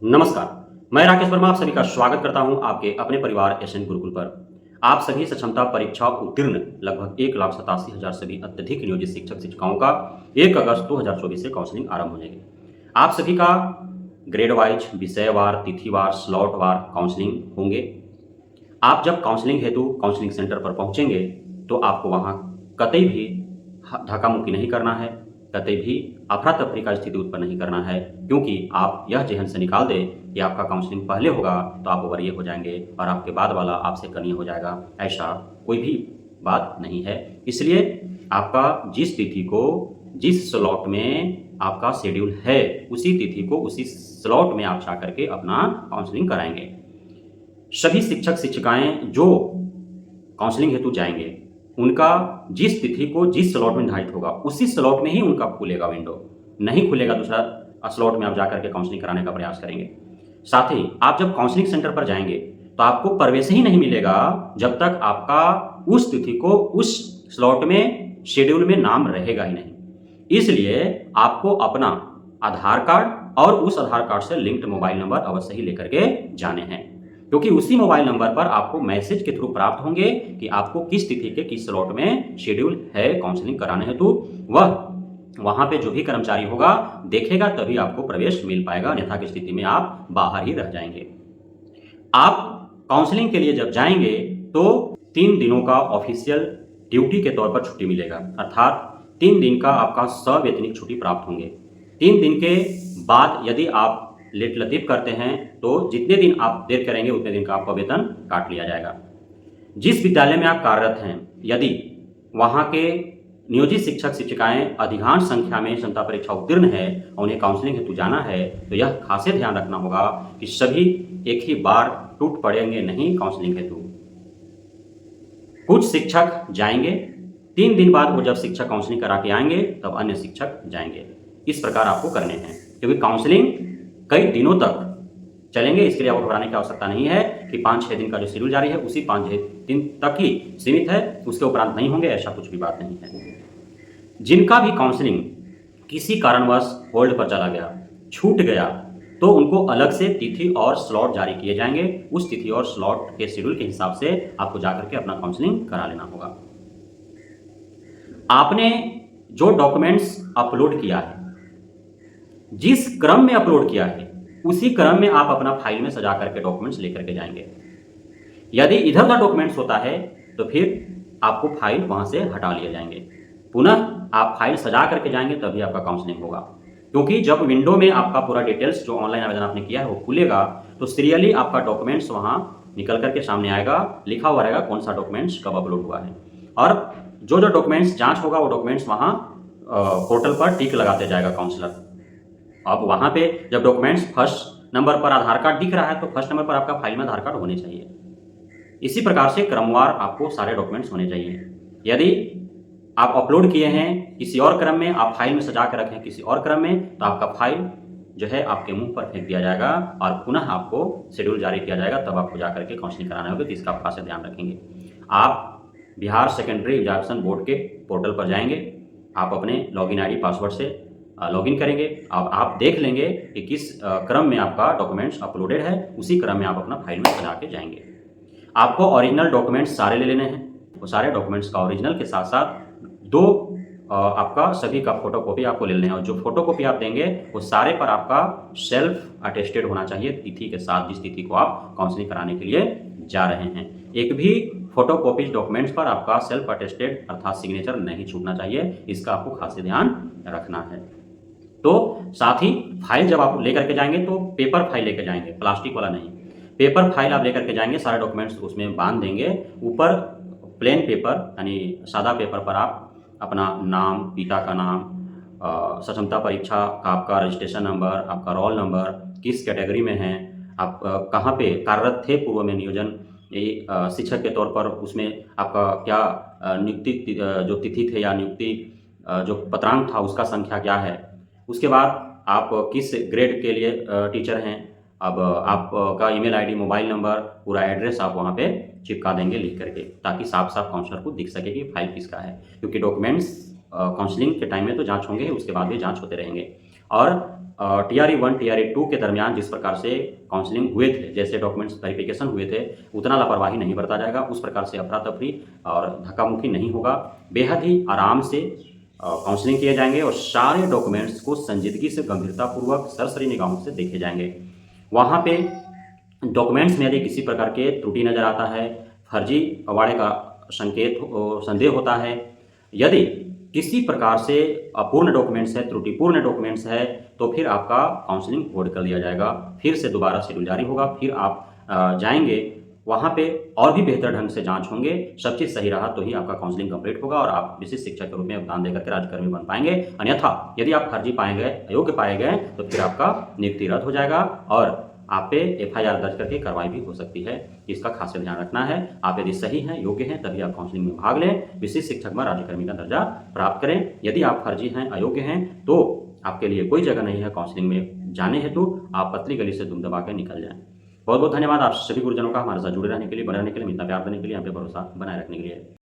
नमस्कार, मैं राकेश वर्मा आप सभी का स्वागत करता हूं आपके अपने परिवार एसएन गुरुकुल पर। आप सभी सक्षमता परीक्षा उत्तीर्ण लगभग 1,87,000 सभी अत्यधिक नियोजित शिक्षक शिक्षिकाओं का 1 अगस्त 2024 से काउंसलिंग आरंभ हो जाएगी। आप सभी का ग्रेड वाइज, विषयवार, तिथिवार, स्लॉटवार काउंसलिंग होंगे। आप जब काउंसलिंग हेतु काउंसलिंग सेंटर पर पहुंचेंगे तो आपको वहां कतई भी धक्का मुक्की नहीं करना है, कतई भी अफरा तफरी का स्थिति उत्पन्न नहीं करना है, क्योंकि आप यह जहन से निकाल दें कि आपका काउंसलिंग पहले होगा तो आप वरीय हो जाएंगे और आपके बाद वाला आपसे कनीय हो जाएगा। ऐसा कोई भी बात नहीं है। इसलिए आपका जिस तिथि को जिस स्लॉट में आपका शेड्यूल है उसी तिथि को उसी स्लॉट में आप जा करके अपना काउंसलिंग कराएंगे। सभी शिक्षक शिक्षिकाएं जो काउंसलिंग हेतु जाएंगे उनका जिस तिथि को जिस स्लॉट में निर्धारित होगा उसी स्लॉट में ही उनका खुलेगा विंडो, नहीं खुलेगा दूसरा स्लॉट में आप जाकर के काउंसलिंग कराने का प्रयास करेंगे। साथ ही आप जब काउंसलिंग सेंटर पर जाएंगे तो आपको प्रवेश ही नहीं मिलेगा जब तक आपका उस तिथि को उस स्लॉट में शेड्यूल में नाम रहेगा ही नहीं। इसलिए आपको अपना आधार कार्ड और उस आधार कार्ड से लिंक्ड मोबाइल नंबर अवश्य ही लेकर के जाने हैं, क्योंकि उसी मोबाइल नंबर पर आपको मैसेज के थ्रू प्राप्त होंगे कि आपको किस तिथि के किस स्लॉट में शेड्यूल है काउंसलिंग कराने हेतु। वह वहां पे जो भी कर्मचारी होगा देखेगा तभी आपको प्रवेश मिल पाएगा, अन्यथा की स्थिति में आप बाहर ही रह जाएंगे। आप काउंसलिंग के लिए जब जाएंगे तो 3 दिनों का ऑफिशियल ड्यूटी के तौर पर छुट्टी मिलेगा, अर्थात 3 दिन का आपका सवैतनिक छुट्टी प्राप्त होंगे। 3 दिन के बाद यदि आप लेट लतीफ करते हैं तो जितने दिन आप देर करेंगे उतने दिन का आपका वेतन काट लिया जाएगा। जिस विद्यालय में आप कार्यरत हैं यदि वहां के नियोजित शिक्षक शिक्षिकाएं अधिकांश संख्या में क्षमता परीक्षा उत्तीर्ण है और उन्हें काउंसलिंग हेतु जाना है तो यह खासे ध्यान रखना होगा कि सभी एक ही बार टूट पड़ेंगे नहीं काउंसलिंग हेतु। कुछ शिक्षक जाएंगे, 3 दिन बाद वो जब शिक्षक काउंसलिंग करा के आएंगे तब अन्य शिक्षक जाएंगे। इस प्रकार आपको करने हैं, क्योंकि काउंसलिंग कई दिनों तक चलेंगे। इसके लिए आपको घबराने की आवश्यकता नहीं है कि 5-6 दिन का जो शेड्यूल जारी है उसी 5-6 दिन तक ही सीमित है, उसके उपरांत नहीं होंगे, ऐसा कुछ भी बात नहीं है। जिनका भी काउंसलिंग किसी कारणवश होल्ड पर चला गया, छूट गया, तो उनको अलग से तिथि और स्लॉट जारी किए जाएंगे। उस तिथि और स्लॉट के शेड्यूल के हिसाब से आपको जाकर के अपना काउंसलिंग करा लेना होगा। आपने जो डॉक्यूमेंट्स अपलोड किया है, जिस क्रम में अपलोड किया है उसी क्रम में आप अपना फाइल में सजा करके डॉक्यूमेंट्स लेकर के जाएंगे। यदि इधर उधर डॉक्यूमेंट्स होता है तो फिर आपको फाइल वहां से हटा लिए जाएंगे। पुनः आप फाइल सजा करके जाएंगे तभी आपका काउंसलिंग होगा, क्योंकि जब विंडो में आपका पूरा डिटेल्स जो ऑनलाइन आवेदन आपने किया है वो खुलेगा तो सीरियली आपका डॉक्यूमेंट्स वहां निकल करके सामने आएगा, लिखा हुआ रहेगा कौन सा डॉक्यूमेंट्स कब अपलोड हुआ है, और जो जो डॉक्यूमेंट्स जांच होगा वो डॉक्यूमेंट्स वहां पोर्टल पर टिक लगाते जाएगा काउंसलर। अब वहां पे जब डॉक्यूमेंट्स फर्स्ट नंबर पर आधार कार्ड दिख रहा है तो फर्स्ट नंबर पर आपका फाइल में आधार कार्ड होने चाहिए। इसी प्रकार से क्रमवार आपको सारे डॉक्यूमेंट्स होने चाहिए। यदि आप अपलोड किए हैं किसी और क्रम में, आप फाइल में सजा कर रखें किसी और क्रम में, तो आपका फाइल जो है आपके मुंह पर फेंक दिया जाएगा और पुनः आपको शेड्यूल जारी किया जाएगा, तब आपको जाकर के काउंसलिंग कराना होगा। तो इसका आप खास ध्यान रखेंगे। आप बिहार सेकेंडरी एग्जामिनेशन बोर्ड के पोर्टल पर जाएंगे, आप अपने लॉगिन आईडी पासवर्ड से लॉगिन करेंगे। अब आप देख लेंगे कि किस क्रम में आपका डॉक्यूमेंट्स अपलोडेड है, उसी क्रम में आप अपना फाइल में सजा के जाएंगे। आपको ओरिजिनल डॉक्यूमेंट्स सारे ले लेने हैं। वो सारे डॉक्यूमेंट्स का ओरिजिनल के साथ साथ 2 आपका सभी का फोटोकॉपी आपको ले लेने हैं, और जो फोटोकॉपी आप देंगे वो सारे पर आपका सेल्फ अटेस्टेड होना चाहिए तिथि के साथ, जिस तिथि को आप काउंसलिंग कराने के लिए जा रहे हैं। एक भी फोटोकॉपी डॉक्यूमेंट्स पर आपका सेल्फ अटेस्टेड अर्थात सिग्नेचर नहीं छूटना चाहिए, इसका आपको खास ध्यान रखना है। तो साथ ही फाइल जब आप लेकर के जाएंगे तो पेपर फाइल लेकर जाएंगे, प्लास्टिक वाला नहीं। पेपर फाइल आप लेकर के जाएंगे, सारे डॉक्यूमेंट्स उसमें बांध देंगे। ऊपर प्लेन पेपर यानी सादा पेपर पर आप अपना नाम, पिता का नाम, सक्षमता परीक्षा का आपका रजिस्ट्रेशन नंबर, आपका रोल नंबर, किस कैटेगरी में हैं, आप कहाँ पे कार्यरत थे पूर्व में नियोजन शिक्षक के तौर पर, उसमें आपका क्या नियुक्ति जो तिथि थे या नियुक्ति जो पत्रांक था उसका संख्या क्या है। उसके बाद आप किस ग्रेड के लिए टीचर हैं, अब आपका ईमेल आईडी, मोबाइल नंबर, पूरा एड्रेस आप वहाँ पे चिपका देंगे लिख करके, ताकि साफ साफ काउंसलर को दिख सके कि फाइल किसका है। क्योंकि डॉक्यूमेंट्स काउंसलिंग के टाइम में तो जांच होंगे, उसके बाद भी जांच होते रहेंगे। और टीआरई 1 टीआरई 2 के दरमियान जिस प्रकार से काउंसलिंग हुए थे, जैसे डॉक्यूमेंट्स वेरिफिकेशन हुए थे, उतना लापरवाही नहीं बरता जाएगा, उस प्रकार से अफरा तफरी और धक्का मुक्की नहीं होगा। बेहद ही आराम से काउंसलिंग किए जाएंगे और सारे डॉक्यूमेंट्स को संजीदगी से, गंभीरतापूर्वक, सरसरी निगाहों से देखे जाएंगे। वहाँ पे डॉक्यूमेंट्स में यदि किसी प्रकार के त्रुटि नज़र आता है, फर्जी अवाड़े का संदेह होता है, यदि किसी प्रकार से अपूर्ण डॉक्यूमेंट्स है, त्रुटिपूर्ण डॉक्यूमेंट्स है, तो फिर आपका काउंसलिंग होल्ड कर दिया जाएगा। फिर से दोबारा शेड्यूल जारी होगा, फिर आप जाएंगे, वहाँ पे और भी बेहतर ढंग से जांच होंगे। सब चीज़ सही रहा तो ही आपका काउंसलिंग कंप्लीट होगा और आप विशिष्ट शिक्षक के रूप में योगदान देकर के राज्यकर्मी बन पाएंगे। अन्यथा यदि आप फर्जी पाए गए, अयोग्य पाए गए, तो फिर आपका नियुक्ति रद्द हो जाएगा और आप पे एफआईआर दर्ज करके कार्रवाई भी हो सकती है। इसका खास ध्यान रखना है। आप यदि सही हैं, योग्य हैं, तभी आप काउंसलिंग में भाग लें, विशिष्ट शिक्षक में राज्यकर्मी का दर्जा प्राप्त करें। यदि आप फर्जी हैं, अयोग्य हैं, तो आपके लिए कोई जगह नहीं है काउंसलिंग में जाने हेतु। आप पतली गली से दुम दबा के निकल जाएं। बहुत बहुत धन्यवाद आप सभी गुरुजनों का हमारे साथ जुड़े रहने के लिए, बने रहने के लिए, इतना प्यार देने के लिए, यहाँ पे भरोसा बनाए रखने के लिए।